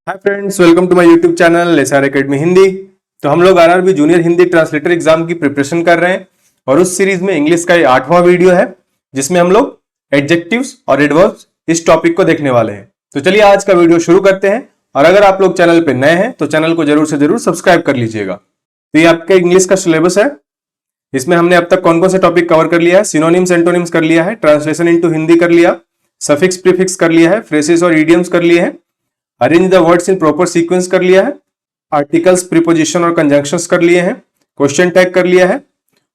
Hi friends, welcome to my YouTube channel SR academy Hindi. तो हम लोग RRB junior Hindi translator exam की preparation कर रहे हैं और उस सीरीज में इंग्लिश का ये 8वां वीडियो है जिसमें हम लोग एडजेक्टिव्स और एडवर्ब्स इस टॉपिक को देखने वाले हैं। तो चलिए आज का वीडियो शुरू करते हैं। और अगर आप लोग चैनल पे नए हैं तो चैनल को जरूर से जरूर सब्सक्राइब कर लीजिएगा। तो ये आपका इंग्लिश का सिलेबस है। इसमें हमने अब तक कौन कौन से टॉपिक कवर कर लिया है। सिनोनिम्स एंटोनिम्स कर लिया है, ट्रांसलेशन इनटू हिंदी कर लिया, सफिक्स प्रीफिक्स कर लिया है, फ्रेसेस और इडियम्स कर लिए हैं, arrange the words in proper sequence कर लिया है, आर्टिकल्स प्रीपोजिशन और कंजंक्शंस कर लिए हैं, क्वेश्चन टैग कर लिया है।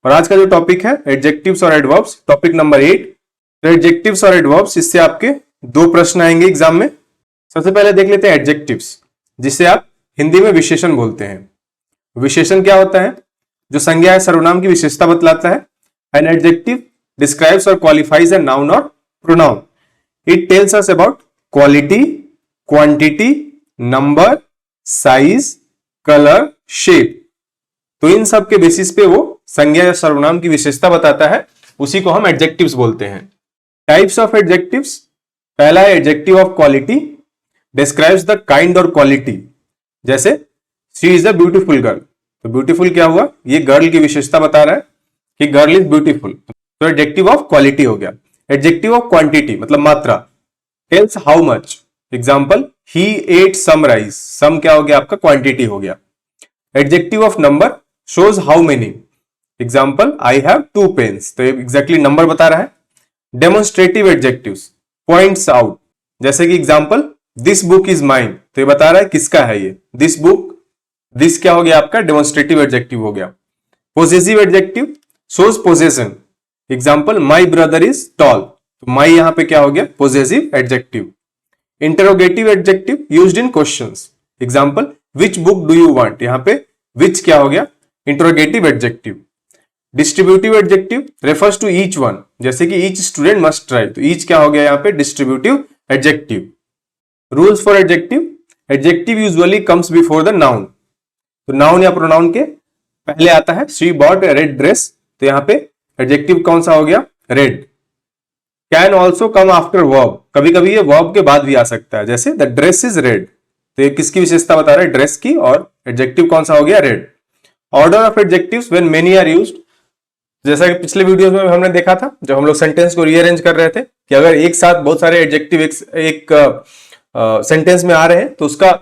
और आज का जो टॉपिक है एडजेक्टिव्स और एडवर्ब्स, टॉपिक नंबर 8। तो एडजेक्टिव्स और एडवर्ब्स, इससे आपके 2 प्रश्न आएंगे एग्जाम में। सबसे पहले देख लेते हैं एडजेक्टिव्स, जिसे आप हिंदी में विशेषण बोलते हैं। विशेषण क्या होता है? जो संज्ञा है, सर्वनाम की विशेषता बतलाता है। एन एडजेक्टिव डिस्क्राइब्स और क्वालिफाइज अ नाउन और pronoun. It tells us about quality, quantity, number, size, colour, shape. तो इन सब के बेसिस पे वो संज्ञा या सर्वनाम की विशेषता बताता है, उसी को हम एडजेक्टिव्स बोलते हैं। टाइप्स ऑफ एडजेक्टिव्स, पहला है adjective of quality, describes the kind और क्वालिटी। जैसे she is a beautiful girl, तो ब्यूटीफुल क्या हुआ? ये गर्ल की विशेषता बता रहा है कि गर्ल इज ब्यूटीफुल, तो एडजेक्टिव ऑफ क्वालिटी हो गया। एडजेक्टिव ऑफ क्वांटिटी मतलब मात्रा, tells how much. Example, he ate some rice, some क्या हो गया आपका? क्वांटिटी हो गया। Adjective of number, shows how many. Example, I have 2 pens, तो एग्जैक्टली नंबर बता रहा है। Demonstrative adjectives, points out. जैसे कि example, this book is mine, तो ये बता रहा है किसका है ये। दिस बुक, दिस क्या हो गया आपका? डेमोन्स्ट्रेटिव एडजेक्टिव हो गया। Possessive adjective, shows possession. Example, my brother is tall, तो माई यहां पे क्या हो गया? Possessive adjective. Interrogative adjective used in questions. Example, which book do you want, यहां पे विच क्या हो गया? Interrogative adjective. Distributive adjective refers to each one, जैसे कि ईच स्टूडेंट मस्ट ट्राई, तो ईच क्या हो गया यहां पे? Distributive adjective. Rules for adjective, adjective usually comes before the noun, तो नाउन या प्रोनाउन के पहले आता है। She bought A red dress, तो यहां पे एडजेक्टिव कौन सा हो गया? Red. Can also come after verb, कभी कभी ये वर्ब के बाद भी आ सकता है। जैसे द ड्रेस इज रेड, तो ये किसकी विशेषता बता रहा है? ड्रेस की, और एडजेक्टिव कौन सा हो गया? Red. Order of adjectives when many are used, जैसा कि पिछले वीडियो में हमने देखा था, जब हम लोग सेंटेंस को रीअरेंज कर रहे थे, कि अगर एक साथ बहुत सारे एडजेक्टिव एक सेंटेंस में आ रहे हैं तो उसका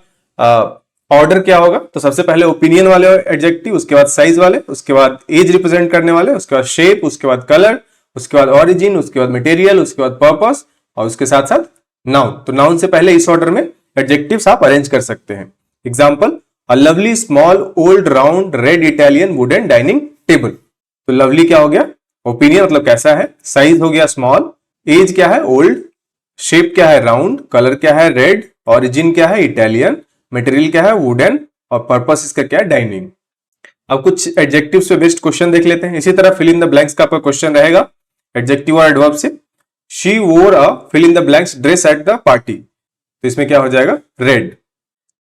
ऑर्डर क्या होगा? तो सबसे पहले ओपिनियन वाले एडजेक्टिव, उसके बाद साइज वाले, उसके बाद एज रिप्रेजेंट करने वाले, उसके बाद शेप, उसके बाद कलर, उसके बाद ऑरिजिन, उसके बाद मटेरियल, उसके बाद पर्पस, और उसके साथ साथ नाउन। तो नाउन से पहले इस ऑर्डर में एडजेक्टिव्स आप अरेंज कर सकते हैं। Example, a lovely small old round red Italian wooden dining table, तो लवली क्या हो गया? ओपिनियन मतलब कैसा है, साइज हो गया स्मॉल, एज क्या है? ओल्ड, शेप क्या है? राउंड, कलर क्या है? रेड, ऑरिजिन क्या है? इटालियन, मटेरियल क्या है? वुडन, और पर्पस इसका क्या है? डाइनिंग। अब कुछ एडजेक्टिव्स पे बेस्ड क्वेश्चन देख लेते हैं। इसी तरह फिल इन द ब्लैंक्स का आपका क्वेश्चन रहेगा एडजेक्टिव और एडवर्ब से। She wore a fill in the blanks dress at the party, तो इसमें क्या हो जाएगा? Red.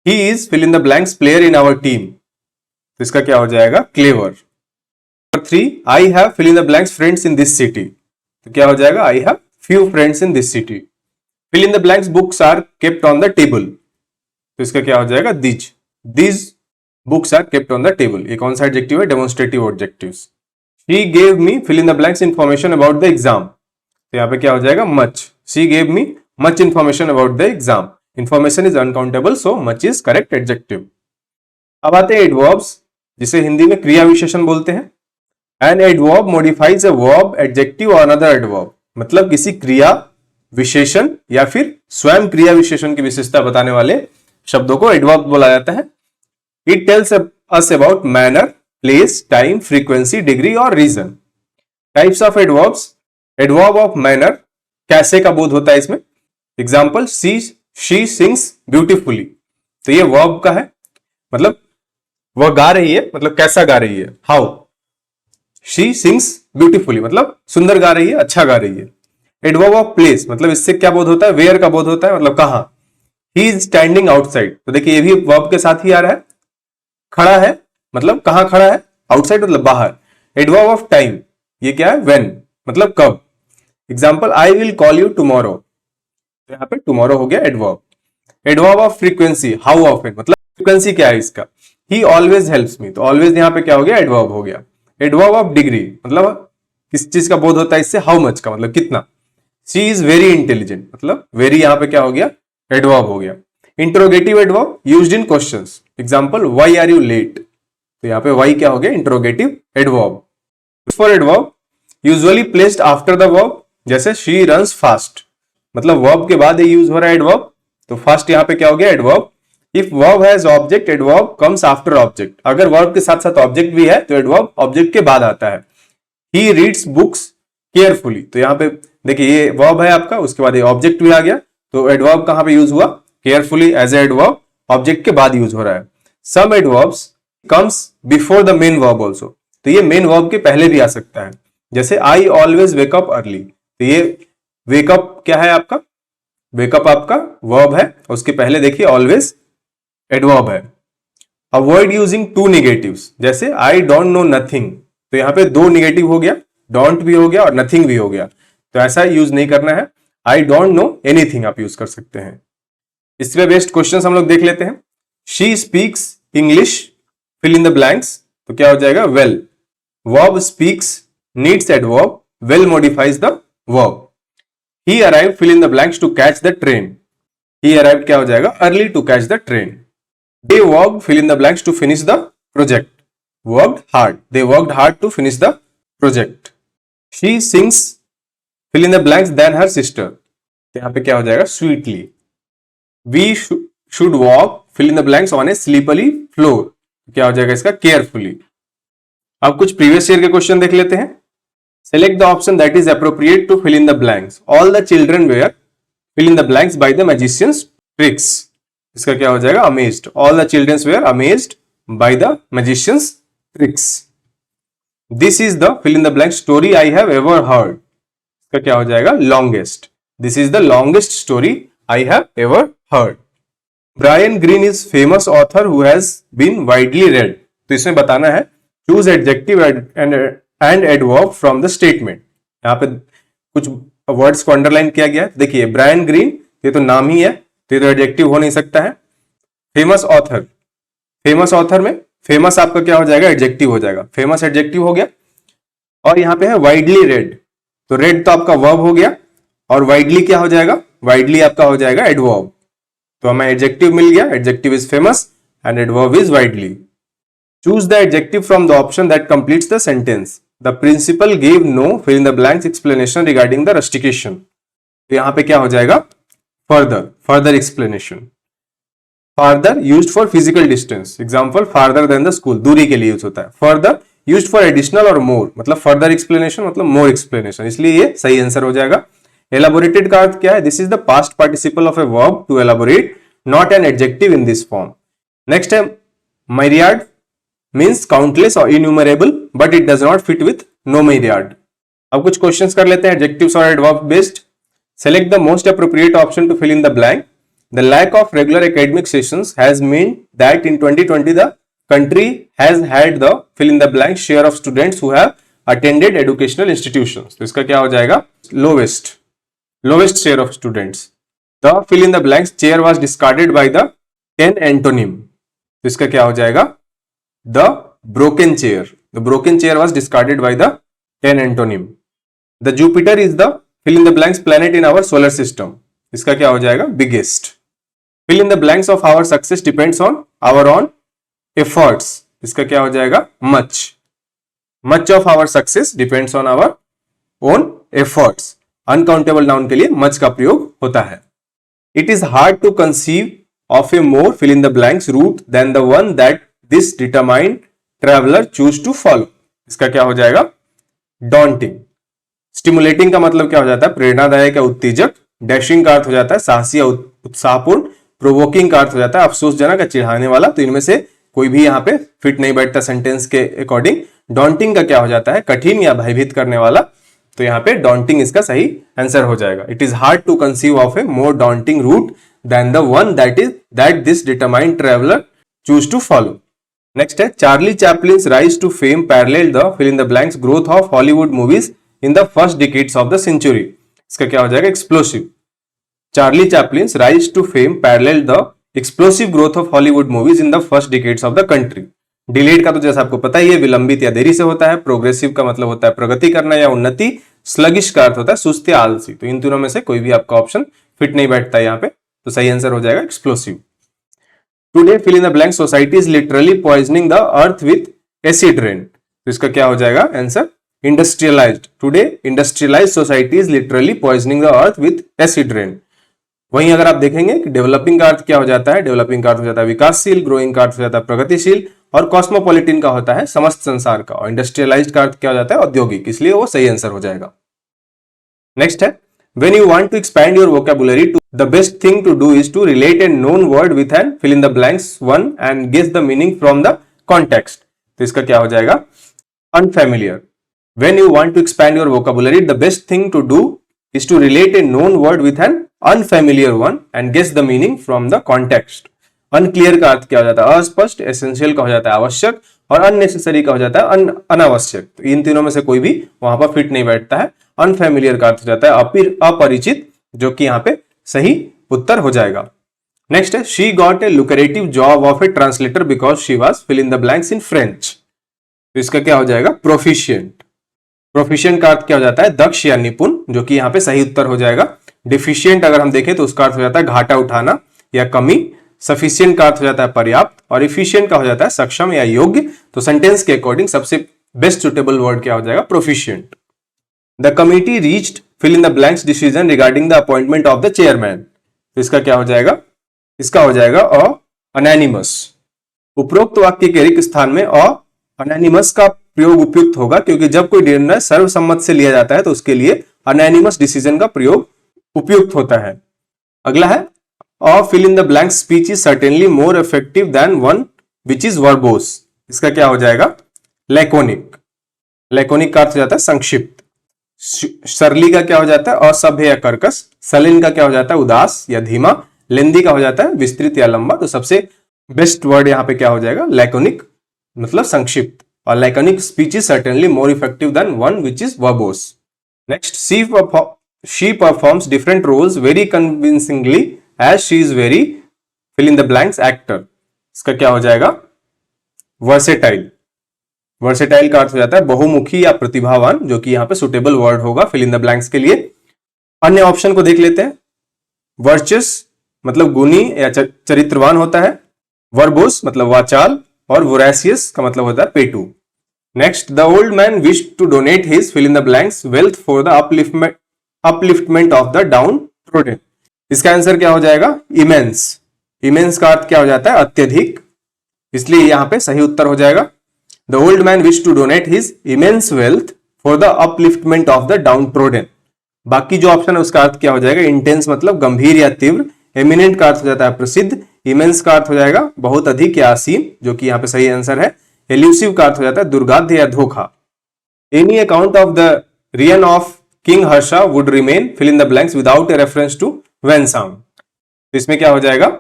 He is fill in the blanks player in our team, तो इसका क्या हो जाएगा? Clever. Number 3, I have fill in the blanks friends in this city, तो क्या हो जाएगा? I have few friends in this city. Fill in the blanks books are kept on the table, तो इसका क्या हो जाएगा? These. These books are kept on the table, ये कौन सा एडजेक्टिव है? Demonstrative adjectives. She gave me fill in the blanks information about the exam, तो यहाँ पे क्या हो जाएगा? much. She gave me much information about the exam. Information is uncountable, so much is correct adjective. अब आते हैं adverbs, जिसे हिंदी में क्रिया विशेषण बोलते हैं। An adverb modifies a verb, adjective or another adverb, मतलब किसी क्रिया विशेषण या फिर स्वयं क्रिया विशेषण की विशेषता बताने वाले शब्दों को adverb बोला जाता है। It tells us about manner, place, time, frequency, degree और reason. Types of adverbs, adverb of manner, कैसे का बोध होता है इसमें। Example, she sings beautifully, तो ये verb का है, मतलब वह गा रही है, मतलब कैसा गा रही है। How, she sings beautifully मतलब सुंदर गा रही है, अच्छा गा रही है। Adverb of place, मतलब इससे क्या बोध होता है? Where का बोध होता है, मतलब कहां। He is standing outside, तो देखिए ये भी verb के साथ ही आ रहा है। खड़ा है मतलब कहां खड़ा है? आउटसाइड मतलब बाहर। एडवर्ब ऑफ टाइम, ये क्या है? व्हेन, मतलब कब। Example, I will call you tomorrow, तो यहां पे टुमारो हो गया adverb. Adverb of frequency, how often, मतलब फ्रीक्वेंसी क्या है इसका, ही ऑलवेज हेल्प्स मी, तो ऑलवेज यहाँ पे क्या हो गया, एडवर्ब हो गया। एडवर्ब ऑफ डिग्री, मतलब किस चीज का बोध होता है इससे, हाउ मच का, मतलब कितना। शी इज वेरी इंटेलिजेंट, मतलब वेरी यहाँ पे क्या हो गया, एडवर्ब हो गया। Interrogative adverb used in questions, example why are you late, तो यहाँ पे व्हाई क्या हो गया, interrogative adverb. For adverb usually placed after the verb, जैसे शी रन्स फास्ट, मतलब वर्ब के बाद यूज हो रहा है एडवर्ब, तो फास्ट यहाँ पे क्या हो गया, adverb. If verb has object, adverb comes after object, अगर वर्ब के साथ साथ ऑब्जेक्ट भी है तो एडवर्ब ऑब्जेक्ट के बाद आता है। ही रीड्स बुक्स केयरफुली, तो यहाँ पे देखिए ये वर्ब है आपका, उसके बाद ये ऑब्जेक्ट भी आ गया, तो एडवर्ब कहां पे यूज हुआ, carefully as a adverb, object के बाद यूज हो रहा है। Some adverbs comes before the main verb also, तो ये मेन वर्ब के पहले भी आ सकता है, जैसे आई ऑलवेज वेकअप अर्ली, तो ये वेकअप क्या है आपका, वेकअप आपका वर्ब है, उसके पहले देखिए ऑलवेज एडवर्ब है। अवॉइड यूजिंग टू नेगेटिव्स, जैसे आई डोंट नो नथिंग, तो यहाँ पे दो नेगेटिव हो गया, डोंट भी हो गया और नथिंग भी हो गया, तो ऐसा यूज नहीं करना है, आई डोंट नो एनीथिंग आप यूज कर सकते हैं। इस पे बेस्ड क्वेश्चंस हम लोग देख लेते हैं। She speaks English, fill in the blanks, तो क्या हो जाएगा, well. Verb speaks needs adverb, well modifies the verb. He arrive, fill in the blanks to catch the train, he arrive क्या हो जाएगा, early to catch the train. They work, fill in the blanks to finish the project, worked hard, they worked hard to finish the project. She sings, fill in the blanks then her sister, यहां पे क्या हो जाएगा, sweetly. We should walk, fill in the blanks on a slippery floor, क्या हो जाएगा इसका, carefully. अब कुछ प्रीवियस ईयर के क्वेश्चन देख लेते हैं। Select the option that is appropriate to fill in the blanks, all the children were, fill in the blanks by the magicians tricks, इसका क्या हो जाएगा, amazed, all the children were amazed by the magicians tricks. This is the, fill in the blank story I have ever heard, इसका क्या हो जाएगा, longest, this is the longest story I have ever heard. Brian Green is famous author who has been widely read, तो इसमें बताना है choose adjective and adverb from the statement, यहाँ पे कुछ वर्ड्स को अंडरलाइन किया गया है। देखिए ब्रायन ग्रीन, ये तो नाम ही है, तो ये तो एडजेक्टिव हो नहीं सकता है। फेमस ऑथर, फेमस ऑथर में फेमस आपका क्या हो जाएगा, एडजेक्टिव हो जाएगा, फेमस एडजेक्टिव हो गया। और यहाँ पे है वाइडली रेड, तो रेड तो आपका वर्ब हो गया, और वाइडली क्या हो जाएगा, वाइडली आपका हो जाएगा एडवर्ब, तो हमें एडजेक्टिव मिल गया, adjective is famous and adverb is widely. Choose the adjective from the option that completes the sentence, the principal give no, fill in the blanks explanation regarding the rustication, तो यहाँ पे क्या हो जाएगा, further, further explanation. Farther used for physical distance, example farther than the school, दूरी के लिए use होता है। फर्दर यूज्ड फॉर एडिशनल और मोर, मतलब फर्दर एक्सप्लेनेशन मतलब मोर एक्सप्लेनेशन, इसलिए ये सही आंसर हो जाएगा। एलाबोरेटेड का अर्थ क्या है, this is the past participle of a verb to elaborate, not an adjective in this form. Next है myriad, मीन्स काउंटलेस और innumerable, but it does not fit with no myriad। अब कुछ क्वेश्चंस कर लेते हैं एडजेक्टिव्स और adverb based. Select the most appropriate option to fill in the blank. The lack of regular academic sessions has meant that in 2020 the country has had the fill in the blank share of students who have attended educational institutions, तो इसका क्या हो जाएगा, lowest share of students। The fill in the blanks chair was discarded by the 10 antonym, तो इसका क्या हो जाएगा, the broken chair, the broken chair was discarded by the 10 antonym। The Jupiter is the fill in the blanks planet in our solar system, इसका क्या हो जाएगा, biggest। Fill in the blanks of our success depends on our own efforts, इसका क्या हो जाएगा, much। Much of our success depends on our own efforts, uncountable noun के लिए much का प्रयोग होता है। It is hard to conceive of a more fill in the blanks route than the one that this determined traveler choose to follow, इसका क्या हो जाएगा, daunting। Stimulating का मतलब क्या हो जाता है, प्रेरणादायक या उत्तेजक। डैशिंग का अर्थ हो जाता है साहसी या उत्साहपूर्ण। प्रोवोकिंग का अर्थ हो जाता है अफसोसजनक या चिढ़ाने वाला, तो इनमें से कोई भी यहाँ पे फिट नहीं बैठता सेंटेंस के अकॉर्डिंग। डॉन्टिंग का क्या हो जाता है, कठिन या भयभीत करने वाला, तो यहाँ पे डॉन्टिंग इसका सही आंसर हो जाएगा। It is hard to conceive of a more daunting route than the one that this determined traveller chose to follow. Next है Charlie Chaplin's rise to fame parallel the fill in the blanks growth of Hollywood movies in the first decades of the century, इसका क्या हो जाएगा, explosive. Charlie Chaplin's rise to fame parallel the explosive growth of Hollywood movies in the first decades of the country. Delayed का तो जैसा आपको पता ही है, विलंबित या देरी से होता है। प्रोग्रेसिव का मतलब होता है प्रगति करना या उन्नति। स्लगिश का अर्थ होता है सुस्त या आलसी। तो इन तीनों में से कोई भी आपका ऑप्शन फिट नहीं बैठता है यहाँ पे, तो सही आंसर हो जाएगा explosive. Today fill in the blank society is literally poisoning the earth with acid rain. तो इसका क्या हो जाएगा answer? Industrialised. Today industrialised society is literally poisoning the earth with acid rain. वहीं अगर आप देखेंगे कि डेवलपिंग का अर्थ क्या हो जाता है, डेवलपिंग का अर्थ हो जाता है विकासशील, ग्रोइंग का अर्थ हो जाता है प्रगतिशील, और कॉस्मोपॉलिटन का होता है समस्त संसार का, और इंडस्ट्रियलाइज्ड का अर्थ क्या हो जाता है औद्योगिक, इसलिए वो सही आंसर हो जाएगा। नेक्स्ट है, when you want to expand your vocabulary to the best thing to do is to relate a known word with an fill in the blanks one and guess the meaning from the context। तो इसका क्या हो जाएगा? unfamiliar। when you want to expand your vocabulary the best thing to do is to relate a known word with an unfamiliar one and guess the meaning from the context। unclear का अर्थ क्या हो जाता है? अस्पष्ट। essential का हो जाता है आवश्यक, और unnecessary का हो जाता है अनावश्यक। तो इन तीनों में से कोई भी वहां पर फिट नहीं बैठता है। अनफेमिलियर का अर्थ हो जाता है अपरिचित, जो कि यहाँ पे सही उत्तर हो जाएगा। नेक्स्ट है, she got a lucrative job of a translator because she was fill in the blanks in French. तो इसका क्या हो जाएगा? प्रोफिशिएंट। प्रोफिशिएंट का अर्थ क्या हो जाता है? दक्ष या निपुण, जो कि यहाँ पे सही उत्तर हो जाएगा। डिफिशियंट अगर हम देखें तो उसका अर्थ हो जाता है घाटा उठाना या कमी। सफिशिएंट का अर्थ हो जाता है पर्याप्त, और इफिशिएंट का हो जाता है सक्षम या योग्य। तो सेंटेंस के अकॉर्डिंग सबसे बेस्ट सुटेबल वर्ड क्या हो जाएगा? Proficient. The committee reached fill in the blanks decision regarding the appointment of the chairman। तो इसका क्या हो जाएगा? इसका हो जाएगा अनैनिमस। उपरोक्त वाक्य के रिक्त स्थान में अनैनिमस का प्रयोग उपयुक्त होगा, क्योंकि जब कोई निर्णय सर्वसम्मत से लिया जाता है तो उसके लिए अनैनिमस डिसीजन का प्रयोग उपयुक्त होता है। अगला है, fill in the blank speech is certainly more effective than one which is verbose। इसका क्या हो जाएगा? लैकोनिक। लैकोनिक का अर्थ हो जाता है संक्षिप्त। सरली का क्या हो जाता है? असभ्य या कर्कश। सलिन का क्या हो जाता है? उदास या धीमा। लेंदी का हो जाता है विस्तृत या लंबा। तो सबसे बेस्ट वर्ड यहाँ पे क्या हो जाएगा? लैकोनिक, मतलब संक्षिप्त। और laconic speech is certainly more effective than one which is verbose. Next, she performs different roles very convincingly as she is very fill in the blanks actor. इसका क्या हो जाएगा? वर्सेटाइल। वर्सेटाइल का अर्थ हो जाता है बहुमुखी या प्रतिभावान, जो कि यहाँ पे सुटेबल वर्ड होगा फिल इन द ब्लैंक्स के लिए। अन्य ऑप्शन को देख लेते हैं। वर्चस मतलब गुणी या चरित्रवान होता है। वर्बोस मतलब वाचाल, और वोरेसियस का मतलब होता है पेटू। Next, the old man wish to donate his fill in the blanks wealth for the upliftment of the downtrodden. इसका आंसर क्या हो जाएगा? इमेंस। इमेंस का अर्थ क्या हो जाता है? अत्यधिक, इसलिए यहां पे सही उत्तर हो जाएगा। The old man wished to donate his immense wealth for the upliftment of the downtrodden। बाकी जो ऑप्शन है उसका अर्थ क्या हो जाएगा? इंटेंस मतलब गंभीर या तीव्र। एमिनेंट का अर्थ हो जाता है प्रसिद्ध। इमेंस का अर्थ हो जाएगा बहुत अधिक या असीम, जो कि यहाँ पे सही आंसर है। एल्यूसिव का अर्थ हो जाता है दुर्गाध्य या धोखा। Any account of the reign of king Harsha would remain fill in the blanks without a reference to Xuanzang. तो इसमें क्या हो जाएगा?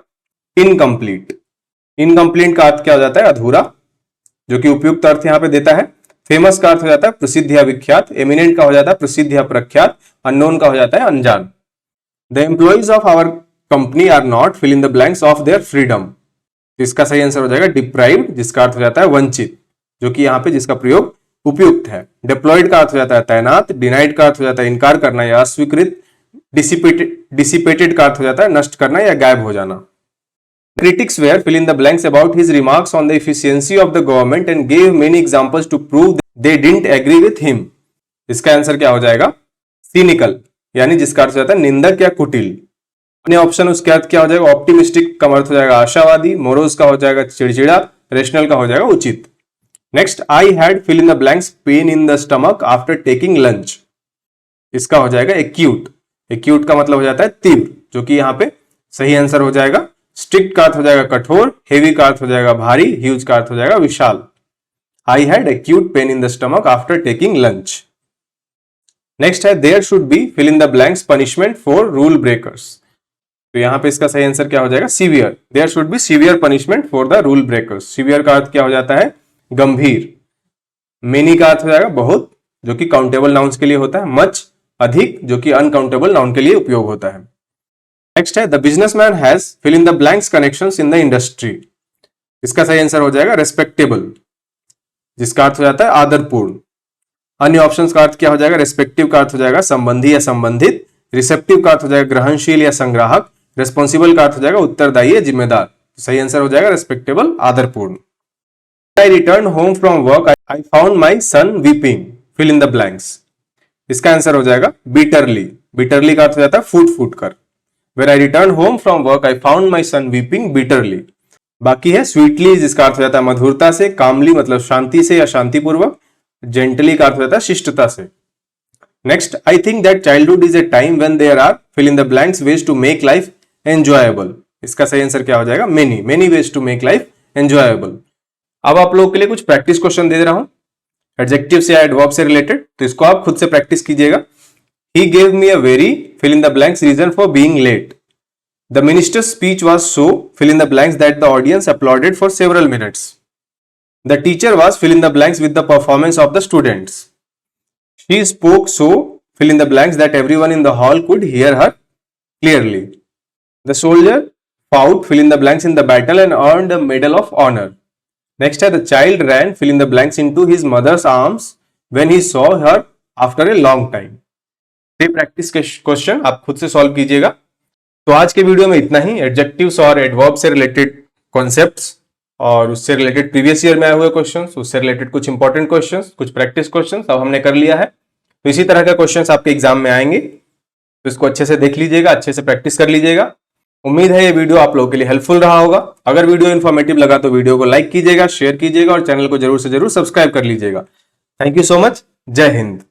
इनकम्प्लीट। इनकम्प्लीट का अर्थ क्या हो जाता है? अधूरा, जो कि उपयुक्त अर्थ यहां पे देता है। फेमस का अर्थ हो जाता है प्रसिद्ध या विख्यात। एमिनेंट का हो जाता है प्रसिद्ध या प्रख्यात। अननोन का हो जाता है अनजान। The employees of our company are not fill in the blanks of their freedom. इसका सही आंसर हो जाएगा डिप्राइव्ड, जिसका अर्थ हो जाता है वंचित, जो कि यहाँ पे जिसका प्रयोग उपयुक्त है। डिप्लॉयड का अर्थ हो जाता है तैनात। डिनाइड का अर्थ हो जाता है इनकार करना या अस्वीकृत। डिसिपेटेड का अर्थ हो जाता है नष्ट करना या गायब हो जाना। Critics were fill in the blanks about his remarks on the efficiency of the government and gave many examples to prove they didn't agree with him। इसका आंसर क्या हो जाएगा? Cynical, यानी जिसका अर्थ हो जाता है निंदक या कुटिल। अन्य ऑप्शन उसके अर्थ क्या हो जाएगा? ऑप्टिमिस्टिक का अर्थ हो जाएगा आशावादी। मोरोज का हो जाएगा चिड़चिड़ा। रेशनल का हो जाएगा उचित। Next, I had fill in the blanks pain in the stomach after taking lunch. इसका हो जाएगा एक्यूट। एक्यूट का मतलब हो जाता है तीव्र, जो कि यहाँ पे सही आंसर हो जाएगा। स्ट्रिक्ट का अर्थ हो जाएगा कठोर। हेवी का अर्थ हो जाएगा भारी। ह्यूज का अर्थ हो जाएगा विशाल। I had acute pain in the stomach after taking lunch. Next है, there should be fill in the blanks punishment for rule breakers. तो यहां पे इसका सही आंसर क्या हो जाएगा? Severe. There should be severe punishment for the rule breakers. Severe का अर्थ क्या हो जाता है? गंभीर। मेनी का अर्थ हो जाएगा बहुत, जो कि काउंटेबल नाउन्स के लिए होता है। मच अधिक, जो कि अनकाउंटेबल नाउन के लिए उपयोग होता है। नेक्स्ट है the businessman has fill in the blanks connections in the industry. इसका सही आंसर हो जाएगा रेस्पेक्टेबल, जिसका अर्थ हो जाता है आदरपूर्ण। अन्य ऑप्शंस का अर्थ क्या हो जाएगा? रेस्पेक्टिव का अर्थ हो जाएगा संबंधी या संबंधित, रिसेप्टिव का अर्थ हो जाएगा ग्रहणशील या संग्राहक, रेस्पॉन्सिबल का अर्थ हो जाएगा उत्तरदायी या जिम्मेदार। सही आंसर हो जाएगा respectable, आदरपूर्ण। I returned home from work, I found my son weeping. Fill in the blanks. इसका आंसर हो जाएगा bitterly. Bitterly का अर्थ हो जाता है फूट फूट कर। When I returned home from work, I found my son weeping bitterly. बाकी है sweetly, जिसका अर्थ हो जाता है मधुरता से, calmly मतलब शांति से या शांतिपूर्वक, gently का अर्थ हो जाता है शिष्टता से। Next, I think that childhood is a time when there are fill in the blanks ways to make life enjoyable. इसका सही आंसर क्या हो जाएगा? Many ways to make life enjoyable. अब आप लोगों के लिए कुछ प्रैक्टिस क्वेश्चन दे रहा हूं एडजेक्टिव से या एडवर्ब से रिलेटेड, तो इसको आप खुद से प्रैक्टिस कीजिएगा। He gave me a very fill in the blanks reason for being late. The minister's speech was so fill in the blanks that the audience applauded for several minutes. The teacher was fill in the blanks with the performance of the students. She spoke so fill in the blanks that everyone in the hall could hear her clearly. The soldier fought fill in the blanks in the battle and earned a medal of honor. Next है the child ran fill in the blanks into his mother's arms when he saw her after a long time. ये practice question आप खुद से solve कीजिएगा। तो आज के video में इतना ही। एडजेक्टिव्स और एडवर्ब से रिलेटेड कॉन्सेप्ट्स और उससे रिलेटेड प्रीवियस ईयर में आए हुए क्वेश्चंस, उससे रिलेटेड कुछ इंपॉर्टेंट क्वेश्चंस, कुछ प्रैक्टिस क्वेश्चंस अब हमने कर लिया है। तो इसी तरह के क्वेश्चंस आपके एग्जाम में आएंगे, तो इसको अच्छे से देख लीजिएगा, अच्छे से प्रैक्टिस कर लीजिएगा। उम्मीद है ये वीडियो आप लोगों के लिए हेल्पफुल रहा होगा। अगर वीडियो इन्फॉर्मेटिव लगा तो वीडियो को लाइक कीजिएगा, शेयर कीजिएगा और चैनल को जरूर से जरूर सब्सक्राइब कर लीजिएगा। Thank you so much. जय हिंद।